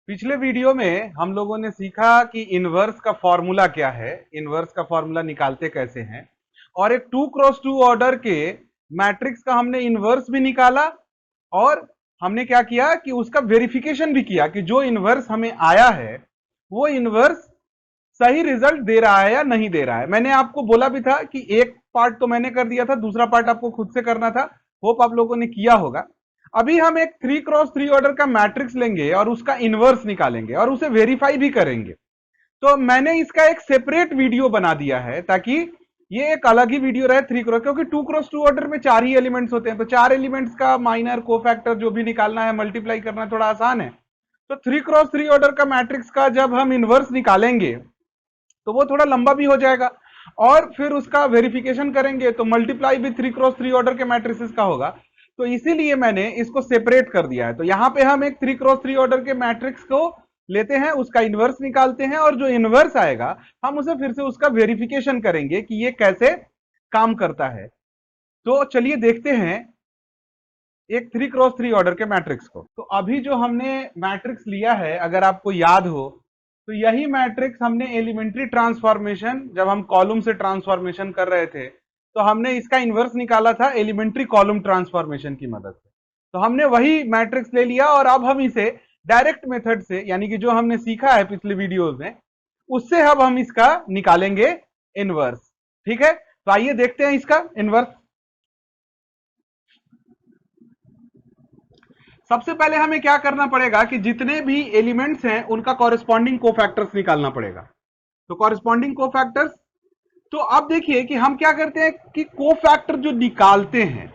पिछले वीडियो में हम लोगों ने सीखा कि इनवर्स का फॉर्मूला क्या है, इनवर्स का फॉर्मूला निकालते कैसे हैं, और एक 2x2 ऑर्डर के मैट्रिक्स का हमने इनवर्स भी निकाला। और हमने क्या किया कि उसका वेरिफिकेशन भी किया कि जो इनवर्स हमें आया है वो इनवर्स सही रिजल्ट दे रहा है या नहीं दे रहा है। मैंने आपको बोला भी था कि एक पार्ट तो मैंने कर दिया था, दूसरा पार्ट आपको खुद से करना था। होप आप लोगों ने किया होगा। अभी हम एक 3x3 ऑर्डर का मैट्रिक्स लेंगे और उसका इनवर्स निकालेंगे और उसे वेरीफाई भी करेंगे। तो मैंने इसका एक सेपरेट वीडियो बना दिया है ताकि ये एक अलग ही वीडियो रहे 3x, क्योंकि 2x2 ऑर्डर में 4 ही एलिमेंट्स होते हैं, तो 4 एलिमेंट्स का माइनर कोफैक्टर जो भी निकालना है, मल्टीप्लाई करना थोड़ा आसान है। तो 3x3 ऑर्डर का मैट्रिक्स का जब हम इनवर्स निकालेंगे तो वो थोड़ा लंबा भी हो जाएगा, और फिर उसका वेरिफिकेशन करेंगे तो मल्टीप्लाई भी 3x3 ऑर्डर के मैट्रिसेस का होगा। तो इसीलिए मैंने इसको सेपरेट कर दिया है। तो यहां पे हम एक 3x3 ऑर्डर के मैट्रिक्स को लेते हैं, उसका इनवर्स निकालते हैं, और जो इनवर्स आएगा हम उसे फिर से उसका वेरिफिकेशन करेंगे कि ये कैसे काम करता है। तो चलिए देखते हैं एक 3x3 ऑर्डर के मैट्रिक्स को। तो अभी जो हमने मैट्रिक्स लिया है, अगर आपको याद हो, तो यही मैट्रिक्स हमने एलिमेंट्री ट्रांसफॉर्मेशन, जब हम कॉलम से ट्रांसफॉर्मेशन कर रहे थे तो हमने इसका इन्वर्स निकाला था एलिमेंट्री कॉलम ट्रांसफॉर्मेशन की मदद से। तो हमने वही मैट्रिक्स ले लिया और अब हम इसे डायरेक्ट मेथड से, यानी कि जो हमने सीखा है पिछले वीडियोस में, उससे अब हम इसका निकालेंगे इनवर्स। ठीक है, तो आइए देखते हैं इसका इनवर्स। सबसे पहले हमें क्या करना पड़ेगा कि जितने भी एलिमेंट्स हैं उनका कॉरेस्पॉन्डिंग कोफैक्टर्स निकालना पड़ेगा। तो कॉरेस्पॉन्डिंग कोफैक्टर्स, तो अब देखिए कि हम क्या करते हैं कि कोफैक्टर जो निकालते हैं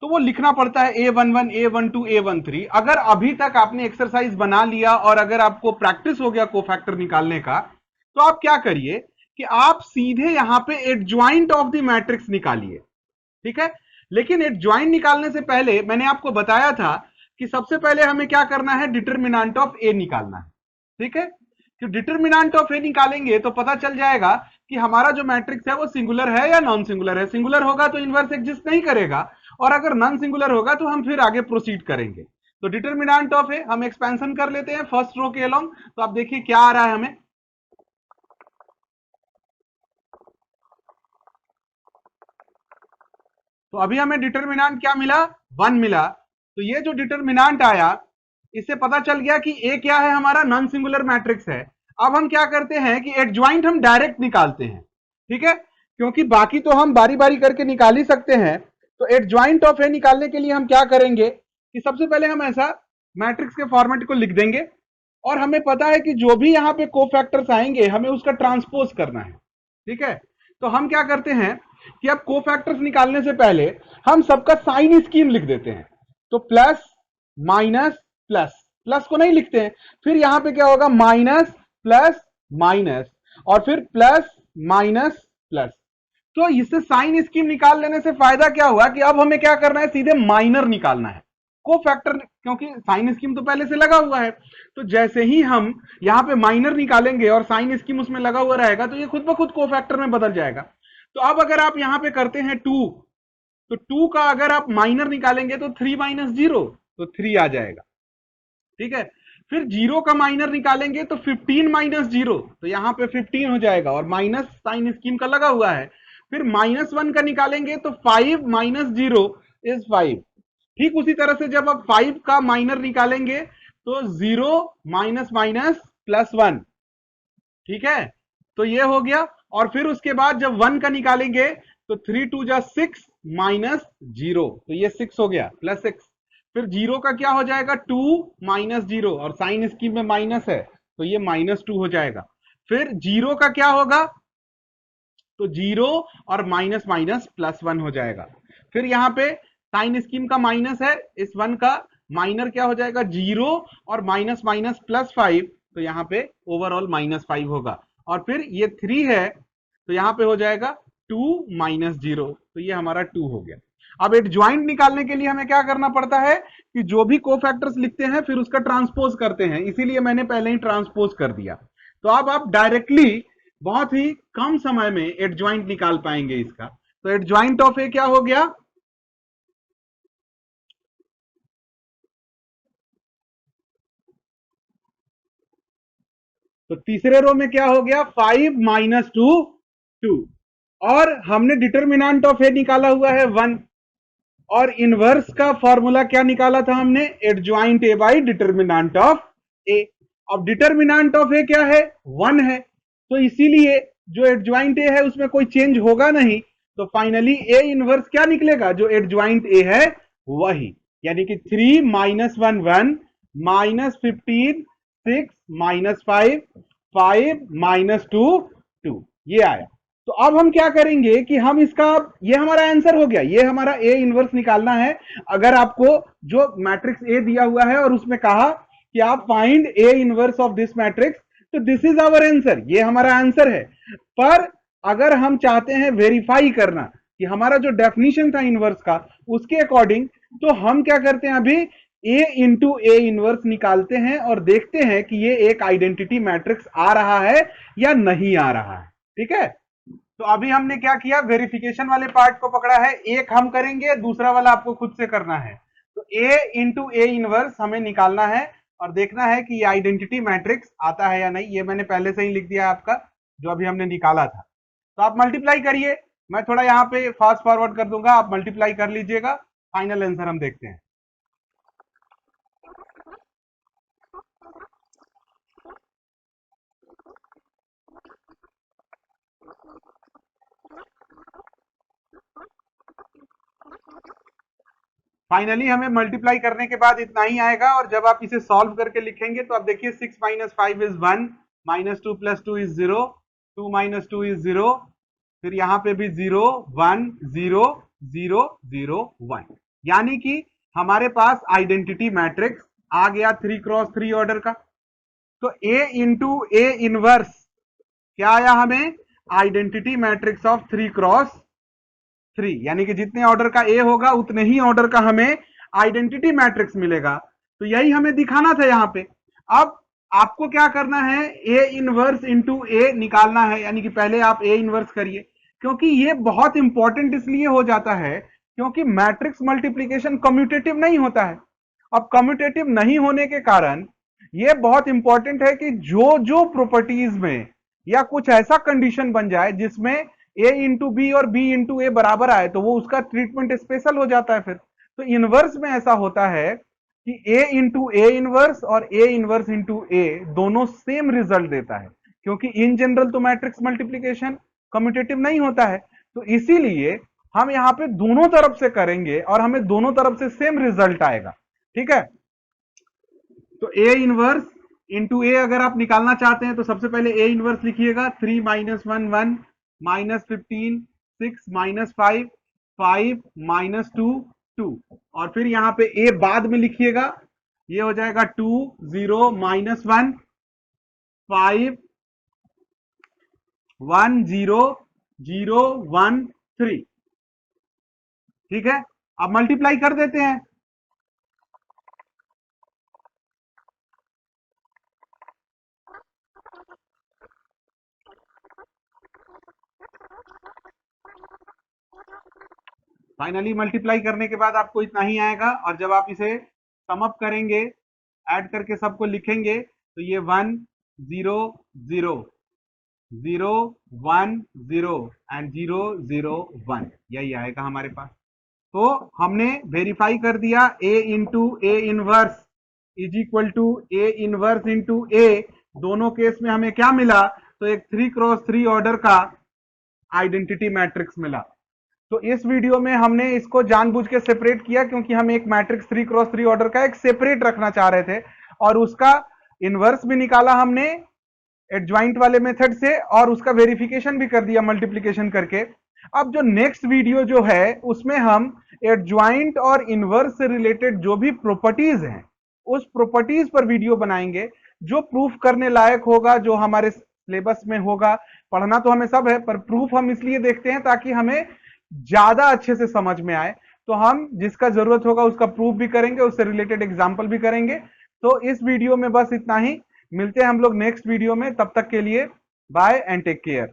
तो वो लिखना पड़ता है A11 A12 A13। अगर अभी तक आपने एक्सरसाइज बना लिया और अगर आपको प्रैक्टिस हो गया कोफैक्टर निकालने का, तो आप क्या करिए कि आप सीधे यहां पे एडज्वाइंट ऑफ द मैट्रिक्स निकालिए। ठीक है, लेकिन एडज्वाइंट निकालने से पहले मैंने आपको बताया था कि सबसे पहले हमें क्या करना है, डिटरमिनेंट ऑफ ए निकालना है। ठीक है, तो डिटरमिनेंट ऑफ ए निकालेंगे तो पता चल जाएगा कि हमारा जो मैट्रिक्स है वो सिंगुलर है या नॉन सिंगुलर है। सिंगुलर होगा तो इनवर्स एग्जिस्ट नहीं करेगा, और अगर नॉन सिंगुलर होगा तो हम फिर आगे प्रोसीड करेंगे। तो डिटरमिनेंट ऑफ ए हम एक्सपेंशन कर लेते हैं फर्स्ट रो के अलोंग। तो आप देखिए क्या आ रहा है हमें। तो अभी हमें डिटरमिनेंट क्या मिला, 1 मिला। तो ये जो डिटरमिनेंट आया, इससे पता चल गया कि ए क्या है, हमारा नॉन सिंगुलर मैट्रिक्स है। अब हम क्या करते हैं कि एडज्वाइंट हम डायरेक्ट निकालते हैं। ठीक है, क्योंकि बाकी तो हम बारी बारी करके निकाल ही सकते हैं। तो एडज्वाइंट ऑफ ए निकालने के लिए हम क्या करेंगे कि सबसे पहले हम ऐसा मैट्रिक्स के फॉर्मेट को लिख देंगे, और हमें पता है कि जो भी यहाँ पे कोफैक्टर्स आएंगे हमें उसका ट्रांसपोज करना है। ठीक है, तो हम क्या करते हैं कि अब कोफैक्टर्स निकालने से पहले हम सबका साइन स्कीम लिख देते हैं। तो प्लस माइनस प्लस, प्लस को नहीं लिखते हैं, फिर यहां पे क्या होगा, माइनस प्लस माइनस, और फिर प्लस माइनस प्लस। तो इससे साइन स्कीम निकाल लेने से फायदा क्या हुआ कि अब हमें क्या करना है, सीधे माइनर निकालना है को फैक्टर, क्योंकि साइन स्कीम तो पहले से लगा हुआ है। तो जैसे ही हम यहां पे माइनर निकालेंगे और साइन स्कीम उसमें लगा हुआ रहेगा तो ये खुद ब खुद को फैक्टर में बदल जाएगा। तो अब अगर आप यहां पे करते हैं 2, तो 2 का अगर आप माइनर निकालेंगे तो 3 माइनस 0, तो 3 आ जाएगा। ठीक है, फिर 0 का माइनर निकालेंगे तो 15 माइनस 0, तो यहां पे 15 हो जाएगा, और माइनस साइन स्कीम का लगा हुआ है। फिर -1 का निकालेंगे तो 5 माइनस 0 इज 5। ठीक उसी तरह से जब आप 5 का माइनर निकालेंगे तो 0 माइनस माइनस प्लस 1। ठीक है, तो ये हो गया। और फिर उसके बाद जब 1 का निकालेंगे तो 3 2 जा 6 माइनस 0, तो ये 6 हो गया प्लस 6। फिर 0 का क्या हो जाएगा, 2 माइनस 0, और साइन स्कीम में माइनस है तो ये -2 हो जाएगा। फिर 0 का क्या होगा, तो 0 और माइनस माइनस प्लस 1 हो जाएगा। फिर यहां पे साइन स्कीम का माइनस है, इस 1 का माइनर क्या हो जाएगा, 0 और माइनस माइनस प्लस 5, तो यहां पे ओवरऑल -5 होगा। और फिर ये 3 है तो यहां पे हो जाएगा 2 माइनस 0, तो ये हमारा 2 हो गया। अब एडज्वाइंट निकालने के लिए हमें क्या करना पड़ता है कि जो भी कोफैक्टर्स लिखते हैं फिर उसका ट्रांसपोज करते हैं, इसीलिए मैंने पहले ही ट्रांसपोज कर दिया। तो अब आप डायरेक्टली बहुत ही कम समय में एडज्वाइंट निकाल पाएंगे इसका। तो एडज्वाइंट ऑफ ए क्या हो गया, तो तीसरे रो में क्या हो गया 5 माइनस 2 2, और हमने डिटर्मिनेंट ऑफ ए निकाला हुआ है 1, और इनवर्स का फॉर्मूला क्या निकाला था हमने, adjoint A by determinant of A. अब डिटर्मिनेंट ऑफ ए क्या है 1 है, तो इसीलिए जो एडज्वाइंट ए है उसमें कोई चेंज होगा नहीं, तो फाइनली ए इनवर्स क्या निकलेगा, जो एडज्वाइंट ए है वही, यानी कि 3 माइनस 1 1 माइनस 15 6 माइनस 5 5 माइनस 2 2, ये आया। तो अब हम क्या करेंगे कि हम इसका, ये हमारा आंसर हो गया, ये हमारा ए इनवर्स निकालना है। अगर आपको जो मैट्रिक्स ए दिया हुआ है और उसमें कहा कि आप find A inverse of this matrix, तो दिस इज आवर आंसर, ये हमारा आंसर है। पर अगर हम चाहते हैं वेरीफाई करना कि हमारा जो डेफिनेशन था इनवर्स का उसके अकॉर्डिंग, तो हम क्या करते हैं, अभी ए इंटू ए इनवर्स निकालते हैं और देखते हैं कि ये एक आइडेंटिटी मैट्रिक्स आ रहा है या नहीं आ रहा है। ठीक है, तो अभी हमने क्या किया, वेरिफिकेशन वाले पार्ट को पकड़ा है, एक हम करेंगे, दूसरा वाला आपको खुद से करना है। तो ए इंटू ए इनवर्स हमें निकालना है और देखना है कि ये आइडेंटिटी मैट्रिक्स आता है या नहीं। ये मैंने पहले से ही लिख दिया आपका, जो अभी हमने निकाला था। तो आप मल्टीप्लाई करिए, मैं थोड़ा यहाँ पे फास्ट फॉरवर्ड कर दूंगा, आप मल्टीप्लाई कर लीजिएगा, फाइनल आंसर हम देखते हैं। फाइनली हमें मल्टीप्लाई करने के बाद इतना ही आएगा, और जब आप इसे सॉल्व करके लिखेंगे तो आप देखिए 6 minus 5 is 1, minus 2 plus 2 is 0, 2 minus 2 is 0, फिर यहां पे भी 0 1 0 0 0 1, यानी कि हमारे पास आइडेंटिटी मैट्रिक्स आ गया 3 क्रॉस 3 ऑर्डर का। तो ए इंटू ए इनवर्स क्या आया हमें, आइडेंटिटी मैट्रिक्स ऑफ 3 क्रॉस 3, यानी कि जितने ऑर्डर का ए होगा उतने ही ऑर्डर का हमें आइडेंटिटी मैट्रिक्स मिलेगा। तो यही हमें दिखाना था यहाँ पे। अब आपको क्या करना है, ए इनवर्स इंटू ए निकालना है, यानी कि पहले आप ए इनवर्स करिए, क्योंकि ये बहुत इंपॉर्टेंट इसलिए हो जाता है क्योंकि मैट्रिक्स मल्टीप्लीकेशन कम्यूटेटिव नहीं होता है। अब कम्यूटेटिव नहीं होने के कारण ये बहुत इंपॉर्टेंट है कि जो जो प्रॉपर्टीज में या कुछ ऐसा कंडीशन बन जाए जिसमें ए इंटू बी और बी इंटू ए बराबर आए, तो वो उसका ट्रीटमेंट स्पेशल हो जाता है फिर। तो इनवर्स में ऐसा होता है कि ए इंटू ए इनवर्स और ए इनवर्स इंटू ए दोनों सेम रिजल्ट देता है, क्योंकि इन जनरल तो मैट्रिक्स मल्टीप्लीकेशन कम्यूटेटिव नहीं होता है। तो इसीलिए हम यहां पे दोनों तरफ से करेंगे और हमें दोनों तरफ से सेम रिजल्ट आएगा। ठीक है, तो ए इनवर्स इंटू ए अगर आप निकालना चाहते हैं तो सबसे पहले ए इनवर्स लिखिएगा, 3 माइनस 1 1 माइनस 15 6 माइनस 5 5 माइनस 2 2, और फिर यहां पे ए बाद में लिखिएगा, ये हो जाएगा 2 0 माइनस 1 5 1 0 0 1 3। ठीक है, अब मल्टीप्लाई कर देते हैं। फाइनली मल्टीप्लाई करने के बाद आपको इतना ही आएगा, और जब आप इसे सम अप करेंगे, ऐड करके सबको लिखेंगे, तो ये 1 0 0 0 1 0 एंड 0 0 1, यही आएगा हमारे पास। तो हमने वेरीफाई कर दिया A into A inverse is equal to A inverse into A. दोनों केस में हमें क्या मिला, तो एक 3 क्रॉस 3 ऑर्डर का आइडेंटिटी मैट्रिक्स मिला। तो इस वीडियो में हमने इसको जानबूझ के सेपरेट किया, क्योंकि हम एक मैट्रिक्स 3 क्रॉस 3 ऑर्डर का एक सेपरेट रखना चाह रहे थे, और उसका इनवर्स भी निकाला हमने एडज्वाइंट वाले मेथड से, और उसका वेरिफिकेशन भी कर दिया मल्टीप्लीकेशन करके। अब जो नेक्स्ट वीडियो जो है उसमें हम एडज्वाइंट और इनवर्स से रिलेटेड जो भी प्रॉपर्टीज हैं उस प्रॉपर्टीज पर वीडियो बनाएंगे, जो प्रूफ करने लायक होगा, जो हमारे सिलेबस में होगा। पढ़ना तो हमें सब है, पर प्रूफ हम इसलिए देखते हैं ताकि हमें ज्यादा अच्छे से समझ में आए। तो हम जिसका जरूरत होगा उसका प्रूफ भी करेंगे, उससे रिलेटेड एग्जाम्पल भी करेंगे। तो इस वीडियो में बस इतना ही, मिलते हैं हम लोग नेक्स्ट वीडियो में, तब तक के लिए बाय एंड टेक केयर।